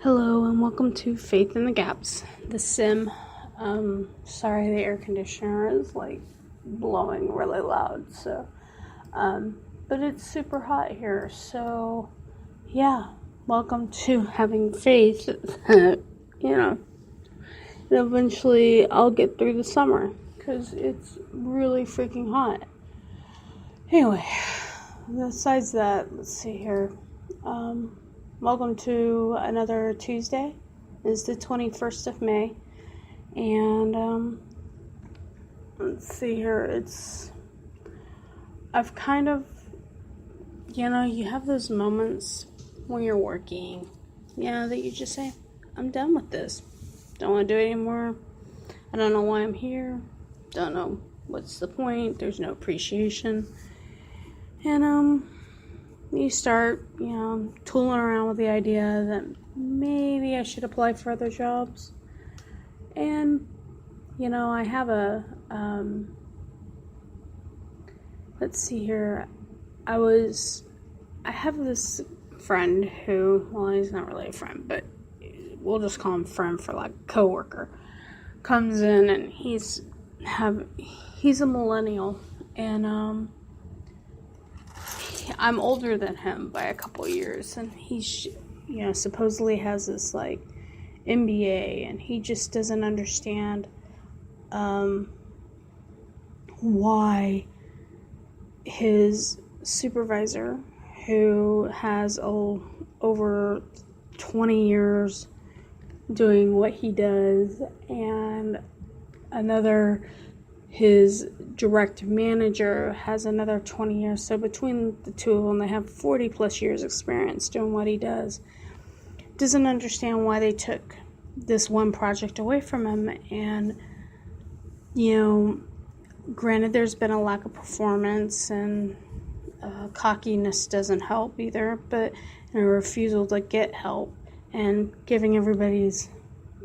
Hello and welcome to Faith in the Gaps, the sim. Sorry the air conditioner is blowing really loud, but it's super hot here, so yeah, welcome to having faith, and eventually I'll get through the summer, because it's really freaking hot. Anyway, besides that, let's see here, welcome to another Tuesday. It's the 21st of May, and let's see here, I've kind of, you have those moments when you're working, that you just say, I'm done with this, don't want to do it anymore, I don't know why I'm here, don't know what's the point, there's no appreciation, and you start, tooling around with the idea that maybe I should apply for other jobs. And, I have let's see here. I have this friend who, well, he's not really a friend, but we'll just call him friend for coworker. Comes in and he's a millennial, and, I'm older than him by a couple years, and he supposedly has this MBA, and he just doesn't understand why his supervisor, who has over 20 years doing what he does, and his direct manager has another 20 years. So between the two of them, they have 40 plus years experience doing what he does. Doesn't understand why they took this one project away from him. And, granted, there's been a lack of performance, and cockiness doesn't help either, but a refusal to get help and giving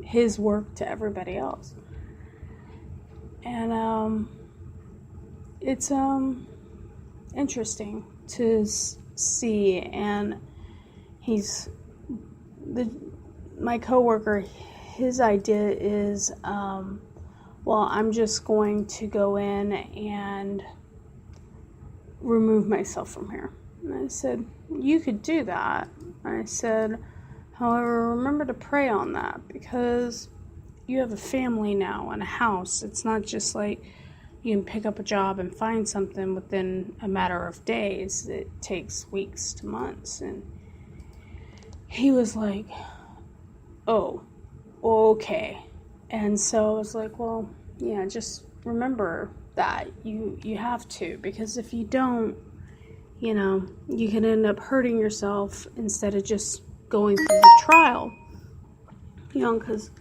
his work to everybody else. And it's interesting to see. And my coworker, his idea is, I'm just going to go in and remove myself from here. And I said, you could do that. I said, however, remember to pray on that, because you have a family now and a house. It's not just you can pick up a job and find something within a matter of days. It takes weeks to months. And he was like, oh, okay. And so I was like, well, yeah, just remember that you have to, because if you don't, you can end up hurting yourself instead of just going through the trial. Because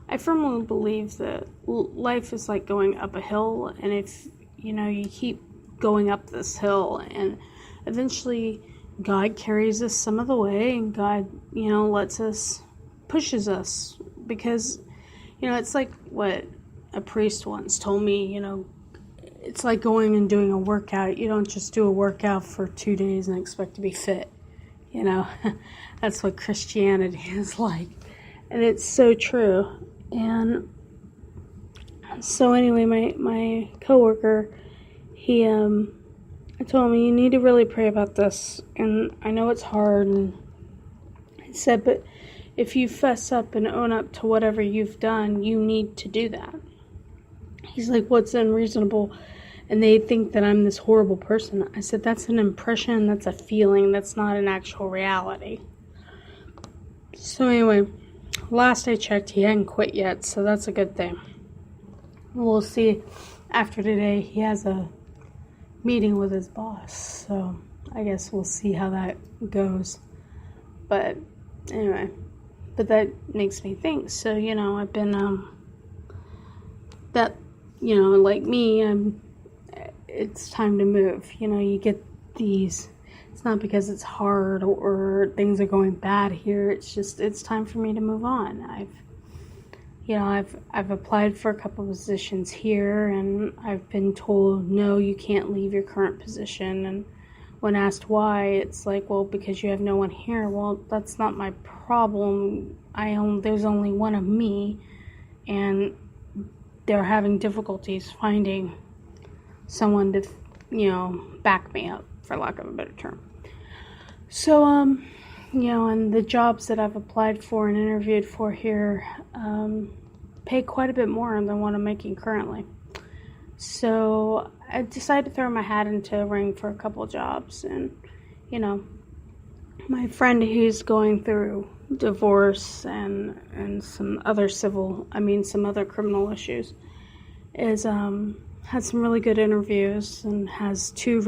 I firmly believe that life is like going up a hill, and if, you keep going up this hill, and eventually God carries us some of the way, and God, pushes us, because, it's like what a priest once told me, it's like going and doing a workout. You don't just do a workout for 2 days and expect to be fit, that's what Christianity is like, and it's so true. And so anyway, my coworker, I told him, you need to really pray about this, and I know it's hard, and I said, but if you fess up and own up to whatever you've done, you need to do that. He's like, what's unreasonable? And they think that I'm this horrible person. I said, that's an impression, that's a feeling, that's not an actual reality. So anyway, last I checked, he hadn't quit yet, so that's a good thing. We'll see. After today, he has a meeting with his boss, so I guess we'll see how that goes. But anyway, that makes me think. So, I've been, like me, it's time to move. You get these, it's not because it's hard or things are going bad here. It's just, it's time for me to move on. I've applied for a couple positions here, and I've been told, no, you can't leave your current position. And when asked why, it's like, well, because you have no one here. Well, that's not my problem. there's only one of me, and they're having difficulties finding someone to, back me up, for lack of a better term. So, and the jobs that I've applied for and interviewed for here pay quite a bit more than what I'm making currently. So I decided to throw my hat into a ring for a couple jobs. And, my friend who's going through divorce and some other some other criminal issues is had some really good interviews and has two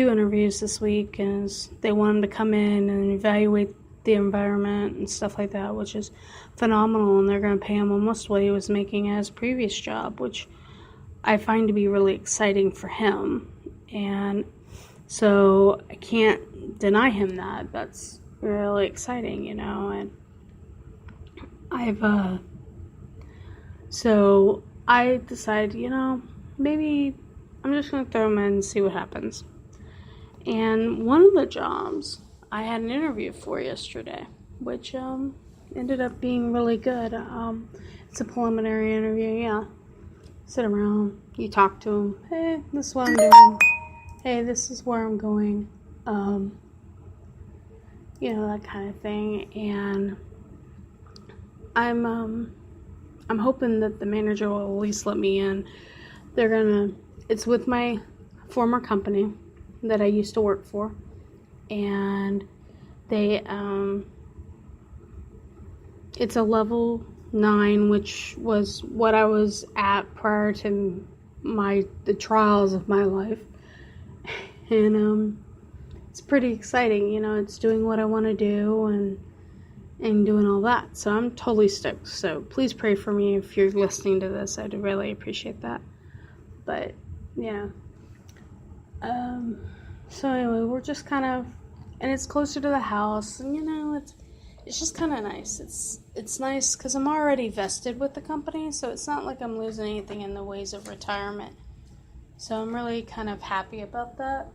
interviews this week, and they want him to come in and evaluate the environment and stuff like that, which is phenomenal, and they're going to pay him almost what he was making at his previous job, which I find to be really exciting for him. And so I can't deny him that. That's really exciting, and so I decided, maybe I'm just going to throw him in and see what happens. And one of the jobs I had an interview for yesterday, which ended up being really good. It's a preliminary interview, Sit around, you talk to them. Hey, this is what I'm doing. Hey, this is where I'm going. That kind of thing. And I'm hoping that the manager will at least let me in. It's with my former company that I used to work for, and they it's a level 9, which was what I was at prior to the trials of my life. And it's pretty exciting, it's doing what I want to do and doing all that. So I'm totally stoked. So please pray for me if you're listening to this. I'd really appreciate that. But so anyway, we're just kind of, and it's closer to the house, and it's just kind of nice. It's nice because I'm already vested with the company, so it's not like I'm losing anything in the ways of retirement. So I'm really kind of happy about that.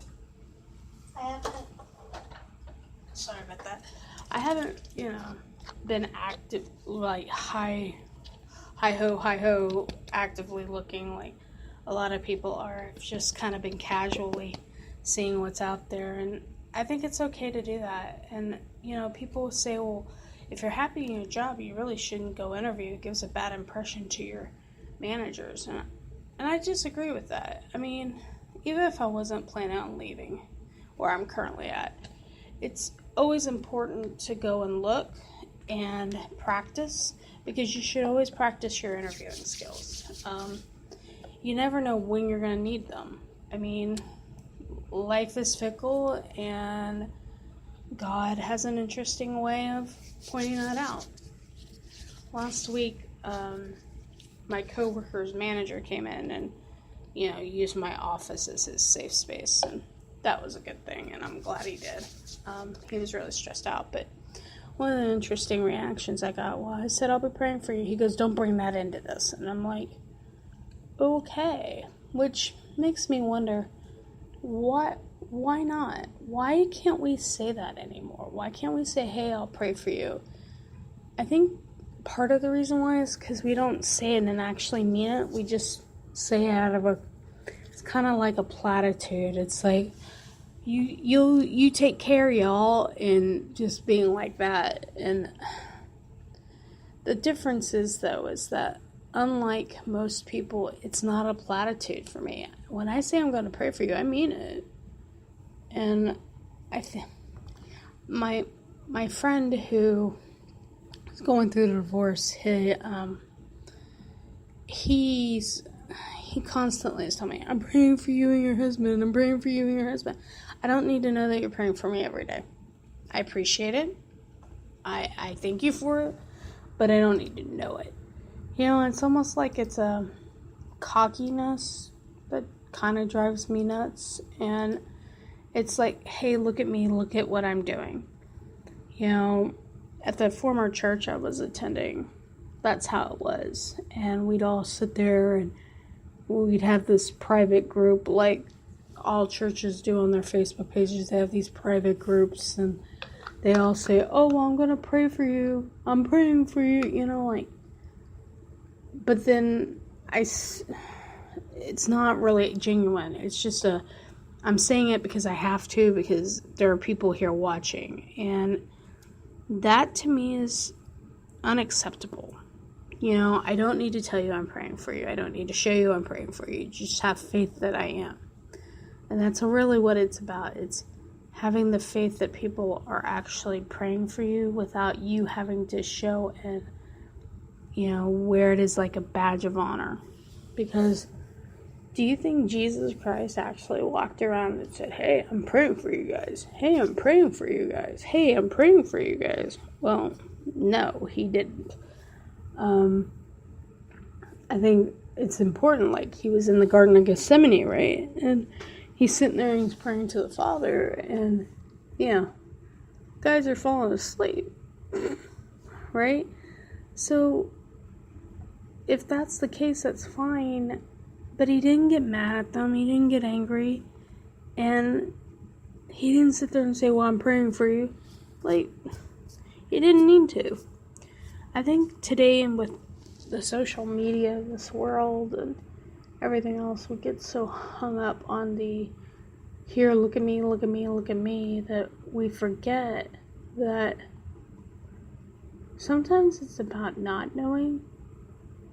Sorry about that. I haven't, been active, like hi-ho, actively looking like a lot of people are. I've just kind of been casually seeing what's out there, and I think it's okay to do that. And, people say, well, if you're happy in your job, you really shouldn't go interview. It gives a bad impression to your managers. And I disagree with that. I mean, even if I wasn't planning on leaving where I'm currently at, it's always important to go and look and practice, because you should always practice your interviewing skills. You never know when you're going to need them. I mean, life is fickle, and God has an interesting way of pointing that out. Last week, my coworker's manager came in and, used my office as his safe space, and that was a good thing, and I'm glad he did. He was really stressed out, but one of the interesting reactions I got was, I said, I'll be praying for you. He goes, don't bring that into this. And I'm like, okay, which makes me wonder, why not? Why can't we say that anymore? Why can't we say, hey, I'll pray for you? I think part of the reason why is because we don't say it and actually mean it. We just say it out of it's kind of like a platitude. It's like, you take care, y'all, and just being like that. And the difference is, though, is that unlike most people, it's not a platitude for me. When I say I'm going to pray for you, I mean it. And I think my friend who is going through the divorce, he constantly is telling me, I'm praying for you and your husband. I'm praying for you and your husband. I don't need to know that you're praying for me every day. I appreciate it. I thank you for it, but I don't need to know it. It's almost like it's a cockiness that kind of drives me nuts. And it's like, hey, look at me, look at what I'm doing. At the former church I was attending, that's how it was. And we'd all sit there and we'd have this private group, like all churches do on their Facebook pages. They have these private groups, and they all say, oh, well, I'm going to pray for you. I'm praying for you, but then it's not really genuine. It's just I'm saying it because I have to, because there are people here watching. And that to me is unacceptable. I don't need to tell you I'm praying for you. I don't need to show you I'm praying for you. Just have faith that I am. And that's really what it's about. It's having the faith that people are actually praying for you without you having to show and, wear it as like a badge of honor. Because do you think Jesus Christ actually walked around and said, hey, I'm praying for you guys. Hey, I'm praying for you guys. Hey, I'm praying for you guys. Well, no, he didn't. I think it's important, like he was in the Garden of Gethsemane, right? And he's sitting there and he's praying to the Father, and guys are falling asleep, right? So if that's the case, that's fine, but he didn't get mad at them, he didn't get angry, and he didn't sit there and say, well, I'm praying for you. Like, he didn't need to. I think today, and with the social media, this world, and everything else, we get so hung up on the here, look at me, look at me, look at me, that we forget that sometimes it's about not knowing,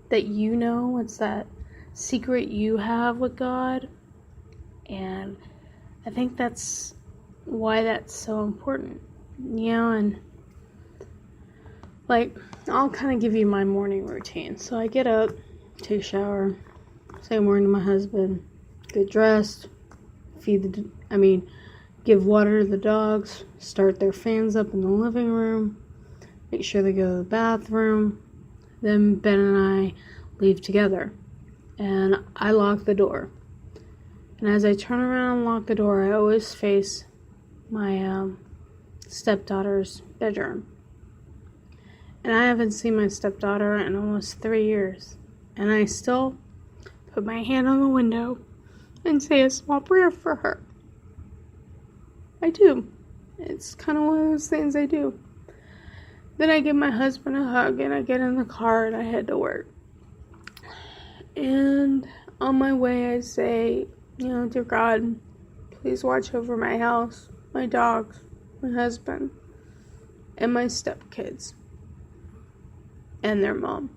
that it's that secret you have with God. And I think that's why that's so important, and like, I'll kind of give you my morning routine. So I get up, take a shower, say morning to my husband, get dressed, give water to the dogs, start their fans up in the living room, make sure they go to the bathroom. Then Ben and I leave together, and I lock the door. And as I turn around and lock the door, I always face my stepdaughter's bedroom. And I haven't seen my stepdaughter in almost 3 years. And I still put my hand on the window and say a small prayer for her. I do. It's kind of one of those things I do. Then I give my husband a hug, and I get in the car and I head to work. And on my way I say, dear God, please watch over my house, my dogs, my husband, and my stepkids. And their mom.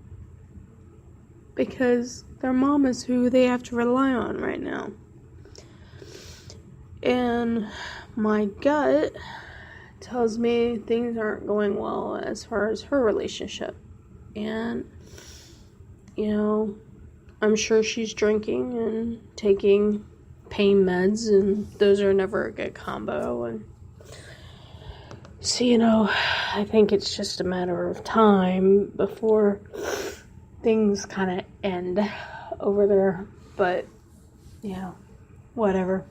Because their mom is who they have to rely on right now. And my gut tells me things aren't going well as far as her relationship. And, I'm sure she's drinking and taking pain meds, and those are never a good combo. And so, I think it's just a matter of time before things kind of end over there. But, whatever.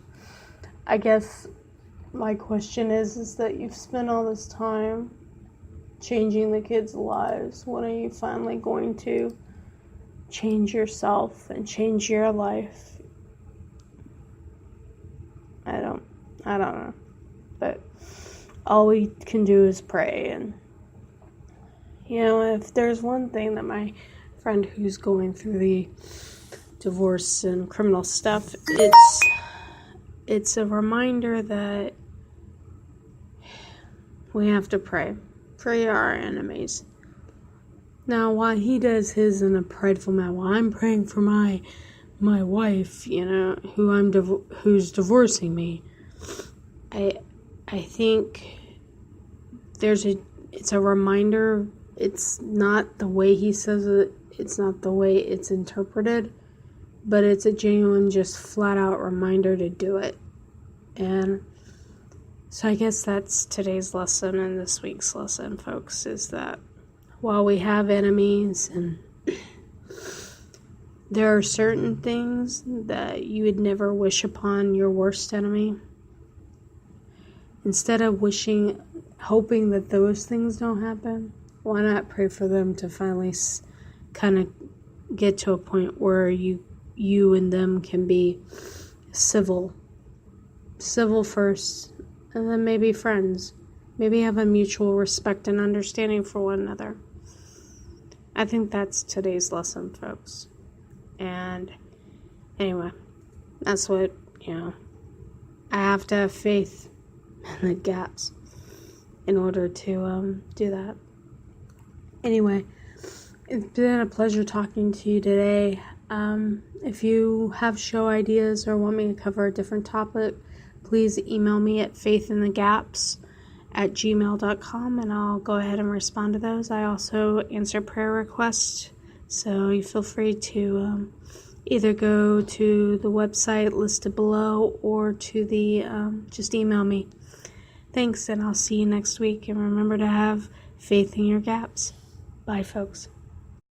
I guess my question is that you've spent all this time changing the kids' lives. When are you finally going to change yourself and change your life? I don't know. But all we can do is pray. And, if there's one thing that my friend who's going through the divorce and criminal stuff, it's a reminder that we have to pray for our enemies. Now, while he does his in a prideful manner, while I'm praying for my wife, who's divorcing me, I think it's a reminder. It's not the way he says it. It's not the way it's interpreted, but it's a genuine, just flat out reminder to do it. And so I guess that's today's lesson and this week's lesson, folks, is that while we have enemies, and there are certain things that you would never wish upon your worst enemy, instead of hoping that those things don't happen, why not pray for them to finally kind of get to a point where you and them can be civil first, and then maybe friends, maybe have a mutual respect and understanding for one another. I think that's today's lesson, folks. And anyway, that's what, I have to have faith in the gaps in order to do that. Anyway, it's been a pleasure talking to you today. If you have show ideas or want me to cover a different topic, please email me at faithinthegaps@gmail.com, and I'll go ahead and respond to those. I also answer prayer requests, so you feel free to either go to the website listed below or to the just email me. Thanks, and I'll see you next week. And remember to have faith in your gaps. Bye, folks.